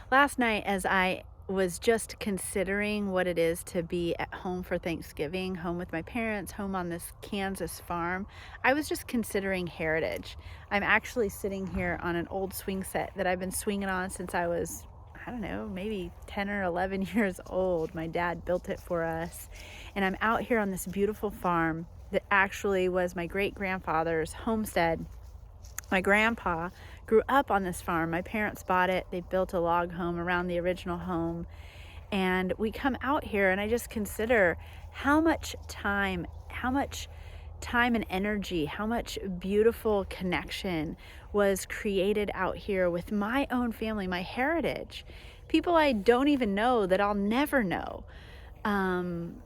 Last night, as I was just considering what it is to be at home for Thanksgiving, home with my parents, home on this Kansas farm, I was just considering heritage. I'm actually sitting here on an old swing set that I've been swinging on since I was, I don't know, maybe 10 or 11 years old. My dad built it for us. And I'm out here on this beautiful farm that actually was my great grandfather's homestead. My grandpa grew up on this farm. My parents bought it. They built a log home around the original home. And we come out here and I just consider how much time and energy, how much beautiful connection was created out here with my own family, my heritage. People I don't even know that I'll never know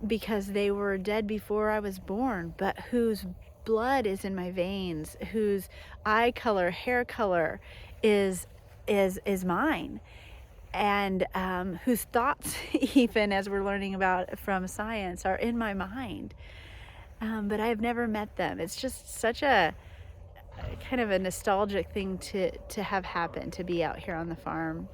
because they were dead before I was born, but whose blood is in my veins, whose eye color, hair color is mine, and whose thoughts, even as we're learning about from science, are in my mind. But I've never met them. It's just such a kind of a nostalgic thing to have happen, to be out here on the farm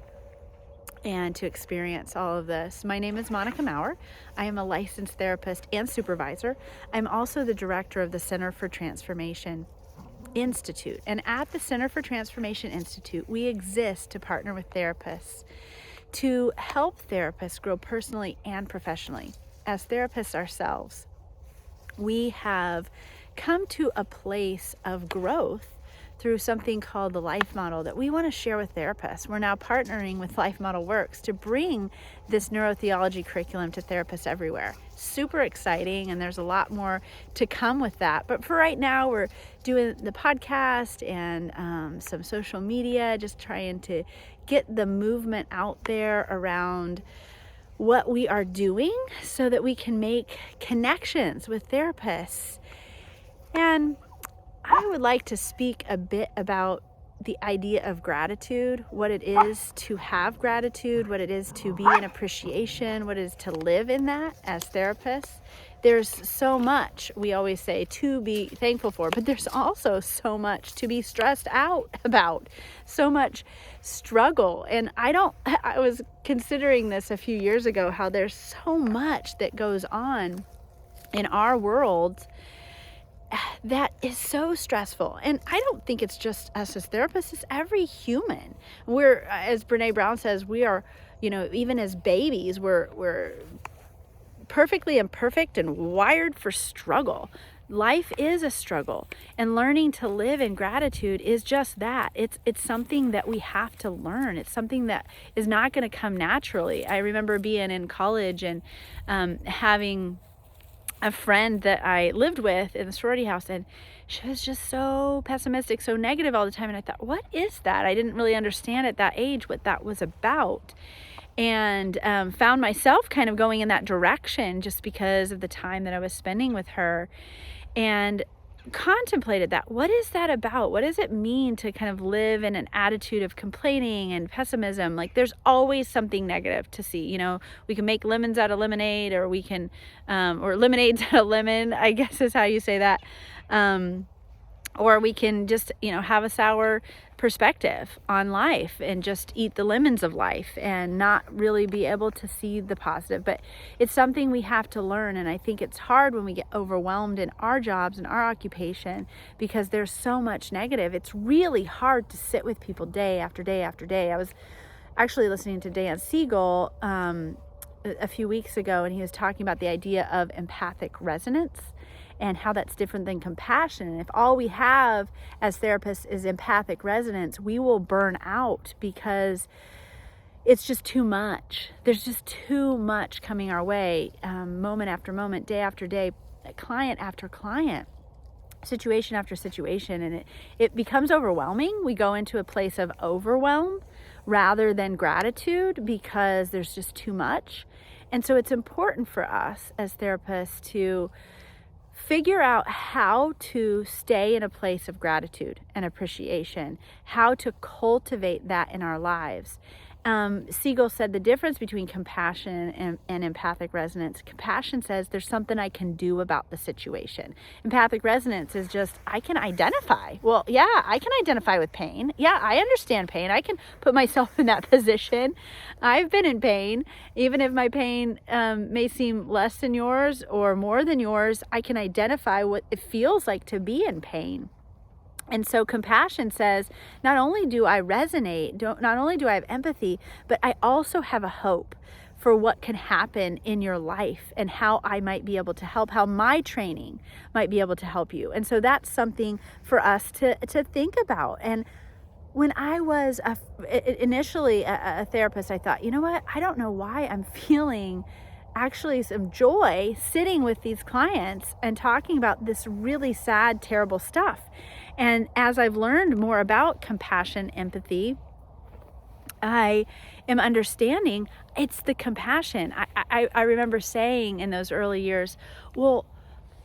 and to experience all of this. My name is Monica Maurer. I am a licensed therapist and supervisor. I'm also the director of the Center for Transformation Institute. And at the Center for Transformation Institute, we exist to partner with therapists to help therapists grow personally and professionally. As therapists ourselves, we have come to a place of growth through something called the Life Model that we want to share with therapists. We're now partnering with Life Model Works to bring this neurotheology curriculum to therapists everywhere. Super exciting, and there's a lot more to come with that. But for right now, we're doing the podcast and some social media, just trying to get the movement out there around what we are doing so that we can make connections with therapists. And I would like to speak a bit about the idea of gratitude, what it is to have gratitude, what it is to be in appreciation, what it is to live in that as therapists. There's so much, we always say, to be thankful for, but there's also so much to be stressed out about, so much struggle. And I was considering this a few years ago, how there's so much that goes on in our world that is so stressful. And I don't think it's just us as therapists, it's every human. We're, as Brene Brown says, we are, even as babies, we're perfectly imperfect and wired for struggle. Life is a struggle, and learning to live in gratitude is just that. It's something that we have to learn. It's something that is not going to come naturally. I remember being in college and having a friend that I lived with in the sorority house, and she was just so pessimistic, so negative all the time. And I thought, what is that? I didn't really understand at that age what that was about. And found myself kind of going in that direction just because of the time that I was spending with her, and contemplated that. What is that about? What does it mean to kind of live in an attitude of complaining and pessimism? Like, there's always something negative to see. We can make lemons out of lemonade, or we can, or lemonades out of lemon, I guess is how you say that. Or we can just, have a sour perspective on life and just eat the lemons of life and not really be able to see the positive. But it's something we have to learn. And I think it's hard when we get overwhelmed in our jobs and our occupation because there's so much negative. It's really hard to sit with people day after day after day. I was actually listening to Dan Siegel a few weeks ago, and he was talking about the idea of empathic resonance and how that's different than compassion. And if all we have as therapists is empathic resonance, we will burn out because it's just too much. There's just too much coming our way, moment after moment, day after day, client after client, situation after situation, and it becomes overwhelming. We go into a place of overwhelm rather than gratitude because there's just too much. And so it's important for us as therapists to figure out how to stay in a place of gratitude and appreciation, how to cultivate that in our lives. Siegel said the difference between compassion and empathic resonance. Compassion says there's something I can do about the situation. Empathic resonance is just, I can identify. Well, yeah, I can identify with pain. Yeah, I understand pain. I can put myself in that position. I've been in pain. Even if my pain may seem less than yours or more than yours, I can identify what it feels like to be in pain. And so compassion says, not only do I resonate, not only do I have empathy, but I also have a hope for what can happen in your life and how I might be able to help, how my training might be able to help you. And so that's something for us to think about. And when I was initially a therapist, I thought, you know what? I don't know why I'm feeling actually some joy sitting with these clients and talking about this really sad, terrible stuff. And as I've learned more about compassion, empathy, I am understanding it's the compassion. I remember saying in those early years, well,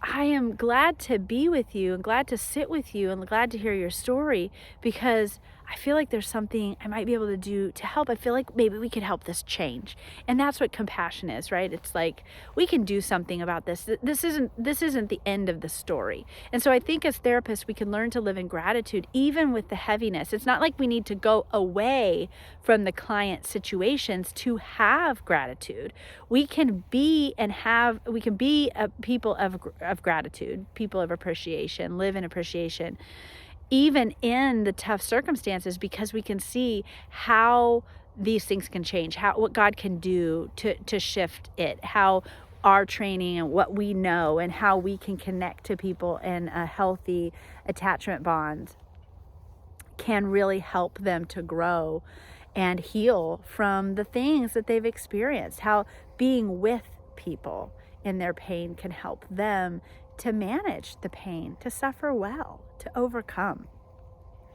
I am glad to be with you and glad to sit with you and glad to hear your story, because I feel like there's something I might be able to do to help. I feel like maybe we could help this change. And that's what compassion is, right? It's like, we can do something about this. This isn't the end of the story. And so I think as therapists, we can learn to live in gratitude, even with the heaviness. It's not like we need to go away from the client situations to have gratitude. We can be a people of gratitude, people of appreciation, live in appreciation, even in the tough circumstances, because we can see how these things can change, what God can do to shift it, how our training and what we know and how we can connect to people in a healthy attachment bond can really help them to grow and heal from the things that they've experienced, how being with people in their pain can help them to manage the pain, to suffer well, to overcome.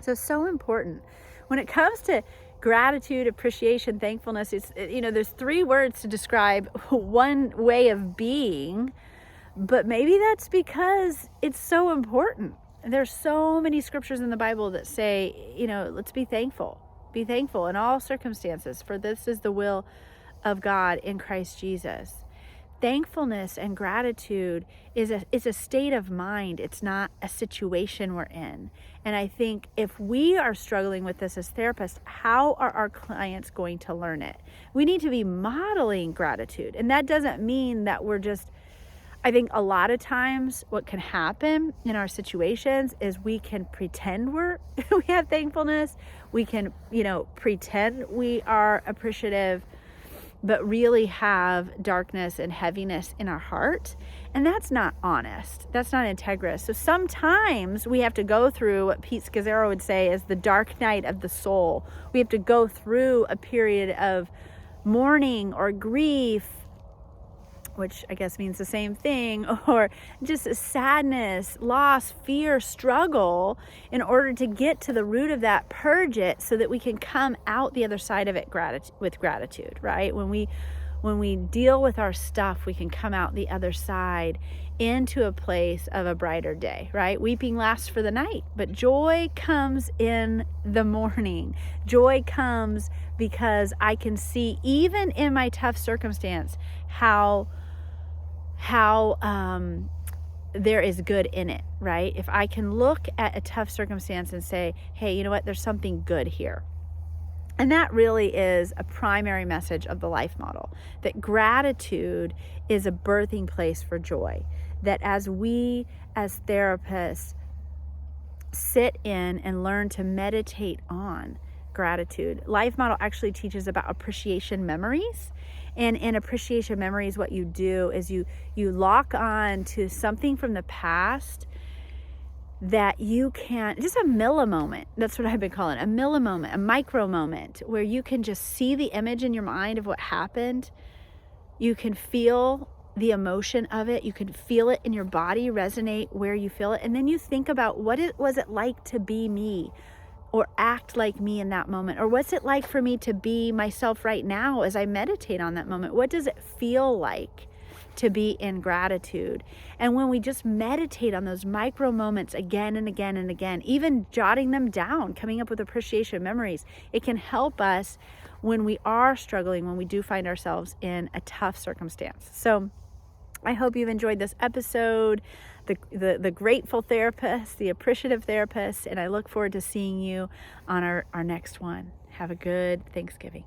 So important. When it comes to gratitude, appreciation, thankfulness, there's 3 words to describe one way of being, but maybe that's because it's so important. There's so many scriptures in the Bible that say, let's be thankful. Be thankful in all circumstances, for this is the will of God in Christ Jesus. Thankfulness and gratitude is a state of mind. It's not a situation we're in. And I think if we are struggling with this as therapists, how are our clients going to learn it? We need to be modeling gratitude. And that doesn't mean that I think a lot of times what can happen in our situations is we can pretend we have thankfulness. We can, pretend we are appreciative, but really have darkness and heaviness in our heart. And that's not honest. That's not integrous. So sometimes we have to go through what Pete Scazzaro would say is the dark night of the soul. We have to go through a period of mourning or grief, which I guess means the same thing, or just sadness, loss, fear, struggle, in order to get to the root of that, purge it, so that we can come out the other side of it with gratitude, right? When we deal with our stuff, we can come out the other side into a place of a brighter day, right? Weeping lasts for the night, but joy comes in the morning. Joy comes because I can see, even in my tough circumstance, how there is good in it, right? If I can look at a tough circumstance and say, hey, you know what? There's something good here. And that really is a primary message of the life model, that gratitude is a birthing place for joy. That as we, as therapists, sit in and learn to meditate on gratitude, life model actually teaches about appreciation memories. And in appreciation memories, what you do is you lock on to something from the past that you can, just a millimoment. That's what I've been calling it, a millimoment, a micro moment, where you can just see the image in your mind of what happened. You can feel the emotion of it. You can feel it in your body resonate where you feel it. And then you think about was it like to be me, or act like me in that moment? Or what's it like for me to be myself right now as I meditate on that moment? What does it feel like to be in gratitude? And when we just meditate on those micro moments again and again and again, even jotting them down, coming up with appreciation memories, it can help us when we are struggling, when we do find ourselves in a tough circumstance. So I hope you've enjoyed this episode, the grateful therapist, the appreciative therapist, and I look forward to seeing you on our next one. Have a good Thanksgiving.